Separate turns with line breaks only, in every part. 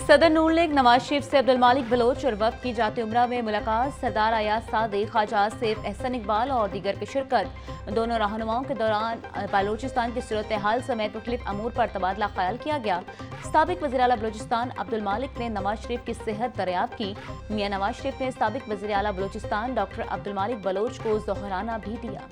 सदर नून लीग नवाज शरीफ से अब्दुल मालिक बलोच और वक्त की जाती उम्रा में मुलाकात, सरदार अयाज सादिक, ख्वाजा सैफ एहसन इकबाल और दीगर की शिरकत। दोनों रहनुमाओं के दौरान बलूचिस्तान की सूरत हाल समेत मुख्तलिफ अमूर पर तबादला ख्याल किया गया। साबिक वज़ीर आला बलूचिस्तान अब्दुल मालिक ने नवाज शरीफ की सेहत दरियाफ्त की। मियां नवाज शरीफ ने साबिक वज़ीर आला बलूचिस्तान डॉक्टर अब्दुल मालिक बलोच को ज़ोहराना भी दिया।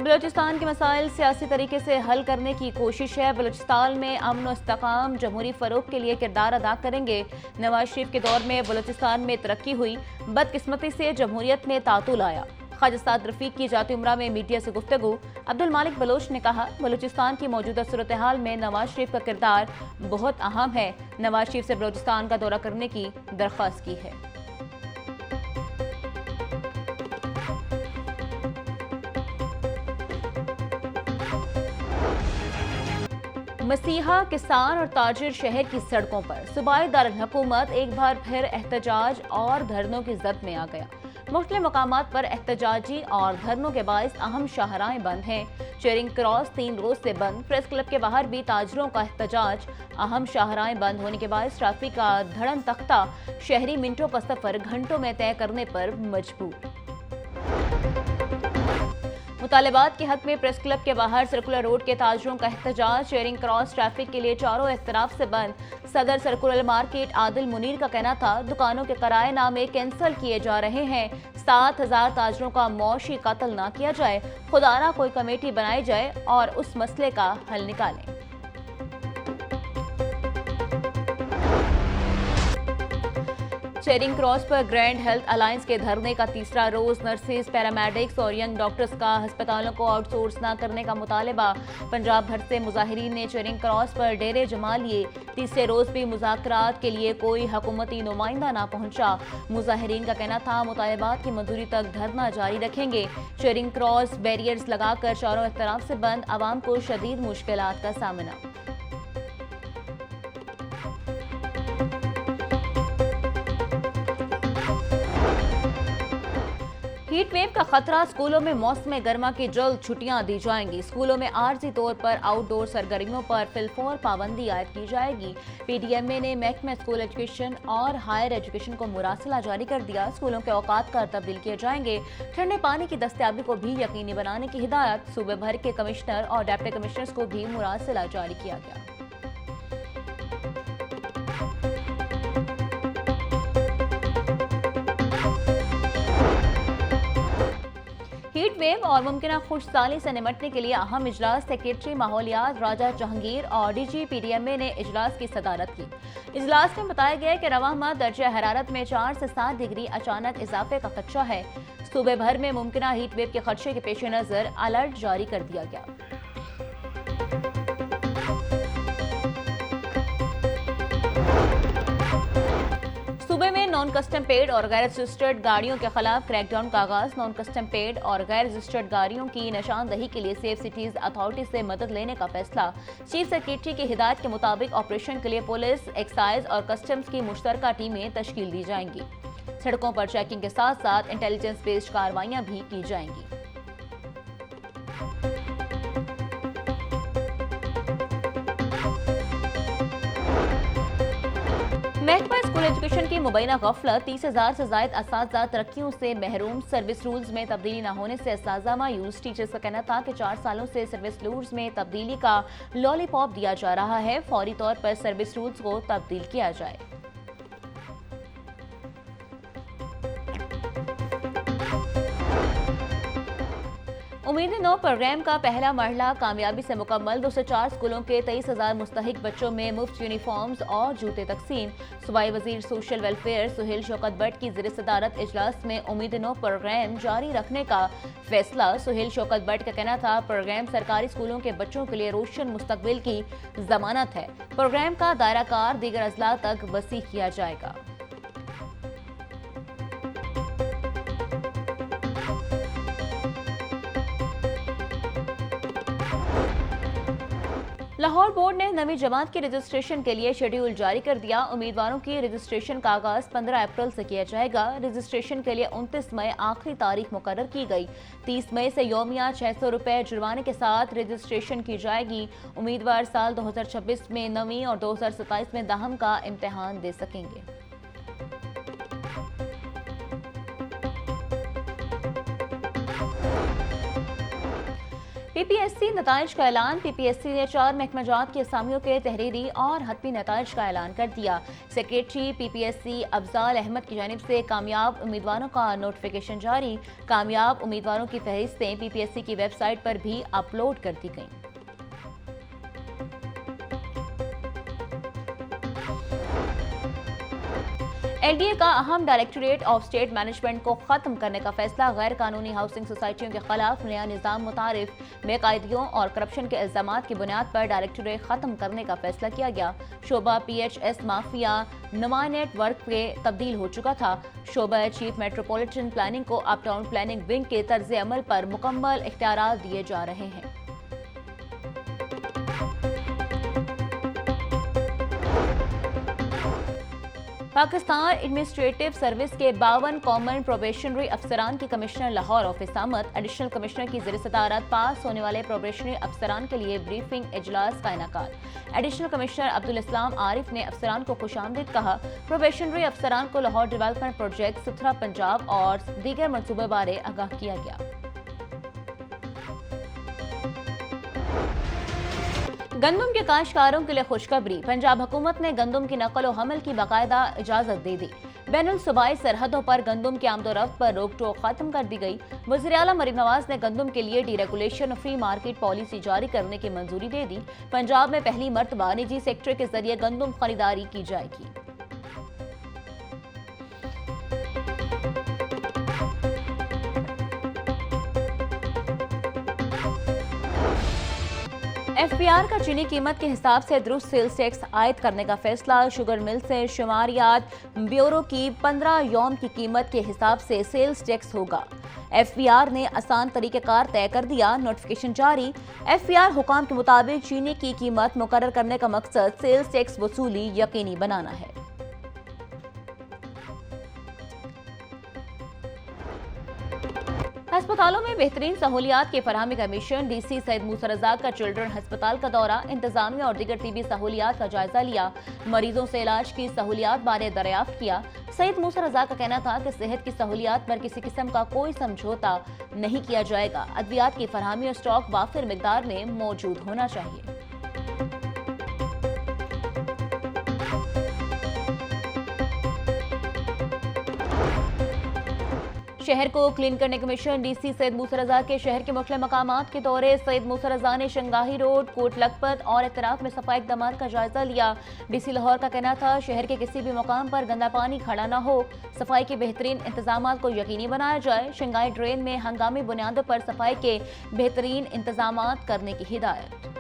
बलूचिस्तान के मसाइल सियासी तरीके से हल करने की कोशिश है। बलूचिस्तान में अमन और इस्तेकाम जमहूरी फ़रोग के लिए किरदार अदा करेंगे। नवाज शरीफ के दौर में बलूचिस्तान में तरक्की हुई, बदकिस्मती से जमहूरियत में तातुल आया। ख्वाजा साद रफीक की जाती उम्रा में मीडिया से गुफ्तगू। अब्दुल मालिक बलोच ने कहा, बलूचिस्तान की मौजूदा सूरत हाल में नवाज शरीफ का किरदार बहुत अहम है। नवाज शरीफ से बलूचिस्तान का दौरा करने की दरख्वास्त की है। मसीहा, किसान और ताजिर शहर की सड़कों पर। सूबाई दारुल हुकूमत एक बार फिर एहतजाज और धरनों की जद में आ गया। मुख्तलिफ मकामात पर एहतजाजी और धरनों के बायस अहम शाहराएं बंद हैं। चेरिंग क्रॉस 3 रोज से बंद। प्रेस क्लब के बाहर भी ताजिरों का एहतजाज। अहम शाहराएं बंद होने के बायस ट्रैफिक का धड़न तख्ता, शहरी मिनटों का सफर घंटों में तय करने पर मजबूर। मुतालिबात के हक में प्रेस क्लब के बाहर सर्कुलर रोड के ताजरों का एहतजाज। चेरिंग क्रॉस ट्रैफिक के लिए चारों तरफ से बंद। सदर सर्कुलर मार्केट आदिल मुनीर का कहना था, दुकानों के किराए नामे कैंसिल किए जा रहे हैं। 7000 ताजरों का मौशी कत्ल ना किया जाए। खुदारा कोई कमेटी बनाई जाए और उस मसले का हल निकालें। चेरिंग क्रॉस पर ग्रैंड हेल्थ अलायंस के धरने का तीसरा रोज। नर्सेज, पैरामेडिक्स और यंग डॉक्टर्स का अस्पतालों को आउटसोर्स न करने का मुतालबा। पंजाब भर से मुजाहिरीन ने चेरिंग क्रॉस पर डेरे जमा लिए। तीसरे रोज भी मुज़ाकरात के लिए कोई हुकूमती नुमाइंदा ना पहुंचा। मुजाहिरीन का कहना था, मुतालबात की मंजूरी तक धरना जारी रखेंगे। चेरिंग क्रॉस बैरियर्स लगाकर चारों तरफ से बंद। आवाम को शदीद मुश्किलात का सामना। हीट वेव का खतरा। स्कूलों में मौसम गर्मा की जल्द छुट्टियां दी जाएंगी। स्कूलों में आर्जी तौर पर आउटडोर सरगर्मियों पर फिलफौर पाबंदी आयद की जाएगी। पीडीएमए ने महकमा स्कूल एजुकेशन और हायर एजुकेशन को मुरासला जारी कर दिया। स्कूलों के औकात कर तब्दील किए जाएंगे। ठंडे पानी की दस्तयाबी को भी यकीनी बनाने की हिदायत। सूबे भर के कमिश्नर और डिप्टी कमिश्नर्स को भी मुरासला जारी किया गया। हीट वेव और मुमकिन खुशसाली से निपटने के लिए अहम इजलास। सेक्रेटरी माहौलियात राजा जहांगीर और डीजी पीडीएमए ने इजलास की सदारत की। इजलास में बताया गया कि रवां माह दर्जा हरारत में 4 से 7 डिग्री अचानक इजाफे का खदशा है। सूबे भर में मुमकिन हीट वेव के खदशे के पेश नजर अलर्ट जारी कर दिया गया। सूबे में नॉन कस्टम पेड और गैर रजिस्टर्ड गाड़ियों के खिलाफ क्रैकडाउन का आगाज। नॉन कस्टम पेड और गैर रजिस्टर्ड गाड़ियों की निशानदही के लिए सेफ सिटीज अथॉरिटी से मदद लेने का फैसला। चीफ सेक्रेटरी की हिदायत के मुताबिक ऑपरेशन के लिए पुलिस, एक्साइज और कस्टम्स की मुश्तरका टीमें तश्कील दी जाएंगी। सड़कों पर चेकिंग के साथ साथ इंटेलिजेंस बेस्ड कार्रवाइयां भी की जाएंगी। महकमा स्कूल एजुकेशन की मुबैना गफलत। 30,000 से जायद असातिज़ा तरक्कियों से महरूम। सर्विस रूल्स में तब्दीली न होने से असातिज़ा मायूस। टीचर्स का कहना था कि 4 सालों से सर्विस रूल्स में तब्दीली का लॉलीपॉप दिया जा रहा है। फौरी तौर पर सर्विस रूल्स को तब्दील किया जाए। उम्मीद-ए-नौ प्रोग्राम का पहला मरहला कामयाबी से मुकम्मल। 204 स्कूलों के 23,000 मुस्तहिक बच्चों में मुफ्त यूनिफॉर्म्स और जूते तकसीम। सूबाई वजीर सोशल वेलफेयर सुहेल शौकत भट्ट की ज़ेर सदारत इजलास में उम्मीद-ए-नौ प्रोग्राम जारी रखने का फैसला। सुहेल शौकत भट्ट का कहना था, प्रोग्राम सरकारी स्कूलों के बच्चों के लिए रोशन मुस्तकबिल की जमानत है। प्रोग्राम का दायरा कार दीगर अजला तक वसी किया जाएगा। लाहौर बोर्ड ने नवी जमात के रजिस्ट्रेशन के लिए शेड्यूल जारी कर दिया। उम्मीदवारों की रजिस्ट्रेशन का आगाज 15 अप्रैल से किया जाएगा। रजिस्ट्रेशन के लिए 29 मई आखिरी तारीख मुकर्रर की गई। 30 मई से यौमिया 600 रुपए जुर्माने के साथ रजिस्ट्रेशन की जाएगी। उम्मीदवार साल 2026 में 9वीं और 2027 में 10वीं का इम्तिहान दे सकेंगे। पीपीएससी नताइज का ऐलान। पीपीएससी ने 4 महकमाजात की असामियों के तहरीरी और हतमी नताइज का ऐलान कर दिया। सेक्रेटरी पीपीएससी अफजाल अहमद की जानिब से कामयाब उम्मीदवारों का नोटिफिकेशन जारी। कामयाब उम्मीदवारों की फहरिस्तें पीपीएससी की वेबसाइट पर भी अपलोड कर दी गईं। एलडीए का अहम डायरेक्टोरेट ऑफ स्टेट मैनेजमेंट को खत्म करने का फैसला। गैर कानूनी हाउसिंग सोसाइटियों के खिलाफ नया निजाम मुतारिफ बेकायदियों और करप्शन के इल्जामात की बुनियाद पर डायरेक्टोरेट खत्म करने का फैसला किया गया। शोबा पीएचएस माफिया नुमा नेटवर्क पे तब्दील हो चुका था। शोबा चीफ मेट्रोपॉलिटन प्लानिंग को अपटाउन प्लानिंग विंग के तर्ज अमल पर मुकम्मल इख्तियारात दिए जा रहे हैं। पाकिस्तान एडमिनिस्ट्रेटिव सर्विस के 52 कॉमन प्रोबेशनरी अफसरान की कमिश्नर लाहौर ऑफिस आमद। एडिशनल कमिश्नर की ज़ेर सदारत पास होने वाले प्रोबेशनरी अफसरान के लिए ब्रीफिंग इजलास का इनेकाद। एडिशनल कमिश्नर अब्दुल इस्लाम आरिफ ने अफसरान को खुशामदीद कहा। प्रोबेशनरी अफसरान को लाहौर डेवलपमेंट प्रोजेक्ट, सुथरा पंजाब और दीगर मनसूबे बारे आगाह किया गया। गंदम के काश्तकारों के लिए खुशखबरी। पंजाब हुकूमत ने गंदम की नकल व हमल की बाकायदा इजाजत दे दी। बैनुल सूबाई सरहदों पर गंदम की आमदोरफ्त पर रोक टोक खत्म कर दी गई। वज़ीर आला मरीम नवाज ने गंदम के लिए डीरेगुलेशन फ्री मार्केट पॉलिसी जारी करने की मंजूरी दे दी। पंजाब में पहली मरतबा निजी सेक्टर के जरिए गंदम खरीदारी की जाएगी। एफपीआर का चीनी कीमत के हिसाब से दुरुस्त सेल्स टैक्स आयद करने का फैसला। शुगर मिल से शुमारियात ब्यूरो की 15 यौम की कीमत के हिसाब से सेल्स टैक्स होगा। एफपीआर ने आसान तरीक़ेकार तय कर दिया। नोटिफिकेशन जारी। एफपीआर हुकाम के मुताबिक चीनी की कीमत मुकर्रर करने का मकसद सेल्स टैक्स वसूली यकीनी बनाना है। अस्पतालों में बेहतरीन सहूलियात की फराहमी का मिशन। डीसी सैयद मूसा रज़ा का चिल्ड्रन अस्पताल का दौरा, इंतजामिया और दीगर तिबी सहूलियात का जायजा लिया। मरीजों से इलाज की सहूलियात बारे दरियाफ्त किया। सैयद मूसा रज़ा का कहना था कि सेहत की सहूलियात पर किसी किस्म का कोई समझौता नहीं किया जाएगा। अद्वियात की फराहमी और स्टॉक वाफिर मिकदार में मौजूद होना चाहिए। शहर को क्लीन करने का मिशन। डीसी सैयद मूसा रज़ा के शहर के मुख्तलिफ मकामात के दौरे। सैयद मूसा रज़ा ने शंगाही रोड, कोट लखपत और इतराफ में सफाई इक़दामात का जायजा लिया। डीसी लाहौर का कहना था शहर के किसी भी मुकाम पर गंदा पानी खड़ा न हो। सफाई के बेहतरीन इंतजाम को यकीनी बनाया जाए। शंगाही ड्रेन में हंगामी बुनियादों पर सफाई के बेहतरीन इंतजाम करने की हिदायत।